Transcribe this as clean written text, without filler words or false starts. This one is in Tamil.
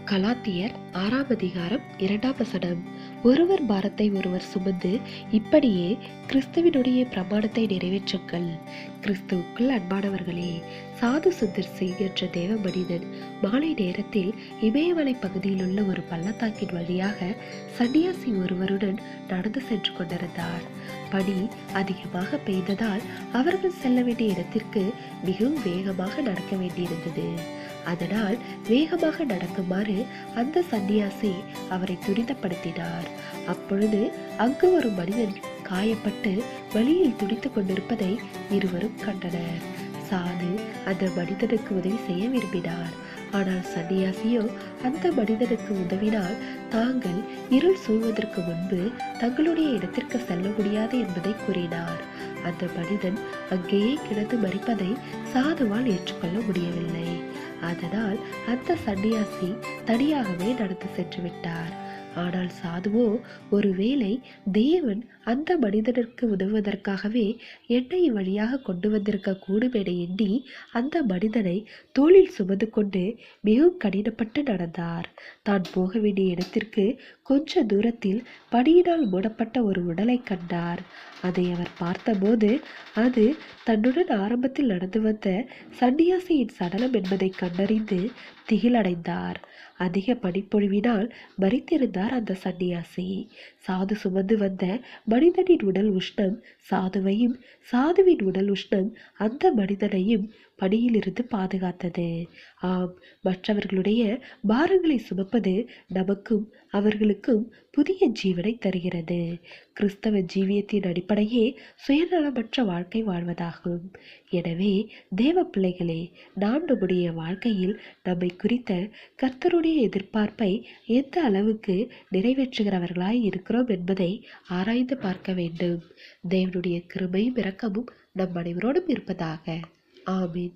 கலாத்தியர் 6 ஒருவர் பாரத்தை ஒருவர் சுமந்து இப்படியே கிறிஸ்துவினுடைய பிரமாணத்தை நிறைவேற்றுங்கள். கிறிஸ்துவுக்குள் அன்பானவர்களே, சாது சுந்தர் சிங் என்ற தேவ மனிதன் மாலை நேரத்தில் இமயமலை பகுதியில் உள்ள ஒரு பள்ளத்தாக்கின் வழியாக சன்னியாசி ஒருவருடன் நடந்து சென்று கொண்டிருந்தார். பனி அதிகமாக பெய்ததால் அவர்கள் செல்ல வேண்டிய இடத்திற்கு மிகவும் வேகமாக நடக்க வேண்டியிருந்தது. அதனால் வேகமாக நடக்குமாறு அந்த சன்னியாசி அவரை துரிதப்படுத்தினார். அப்பொழுது அங்கு ஒரு மனிதன் காயப்பட்டு வழியில் துடித்துக் கொண்டிருப்பதை இருவரும் கண்டனர். சாது அந்த மனிதனுக்கு உதவி செய்ய விரும்பினார். ஆனால் சன்னியாசியோ அந்த மனிதனுக்கு உதவினால் தாங்கள் இருள் சூழ்வதற்கு முன்பு தங்களுடைய இடத்திற்கு செல்ல முடியாது என்பதை கூறினார். அந்த மனிதன் அங்கேயே கிடந்து மரிப்பதை சாதுவால் ஏற்றுக்கொள்ள முடியவில்லை. அதனால் அந்த சன்னியாசி தனியாகவே நடந்து சென்று விட்டார். ஆனால் சாதுவோ, ஒருவேளை தேவன் அந்த மனிதனுக்கு உதவுவதற்காகவே என்னை வழியாக கொண்டு வந்திருக்க கூடும் என எண்ணி அந்த மனிதனை தோளில் சுமந்து கொண்டு மிகவும் கடினப்பட்டு நடந்தார். தான் போக வேண்டிய இடத்திற்கு கொஞ்ச தூரத்தில் பனியினால் மூடப்பட்ட ஒரு உடலை கண்டார். அதை அவர் பார்த்தபோது அது தன்னுடன் ஆரம்பத்தில் நடந்து வந்த சன்னியாசியின் சடலம் என்பதை கண்டறிந்து திகிலடைந்தார். அதிக பனிப்பொழிவினால் மரித்திருந்தார் அந்த சன்னியாசி. சாது சுமந்து வந்த மனிதனின் உடல் உஷ்ணம் சாதுவையும், சாதுவின் உடல் உஷ்ணம் அந்த மனிதனையும் பணியிலிருந்து பாதுகாத்தது. ஆம், மற்றவர்களுடைய பாரங்களை சுமப்பது நமக்கும் அவர்களுக்கும் புதிய ஜீவனை தருகிறது. கிறிஸ்தவ ஜீவியத்தின் அடிப்படையே சுயநலமற்ற வாழ்க்கை வாழ்வதாகும். எனவே தேவ பிள்ளைகளே, நாம் நம்முடைய வாழ்க்கையில் நம்மை குறித்த கர்த்தருடைய எதிர்பார்ப்பை எந்த அளவுக்கு நிறைவேற்றுகிறவர்களாய் இருக்கிறோம் என்பதை ஆராய்ந்து பார்க்க வேண்டும். தேவனுடைய கிருபையும் இரக்கமும் நம் அனைவரோடும் இருப்பதாக. ஆமீன்.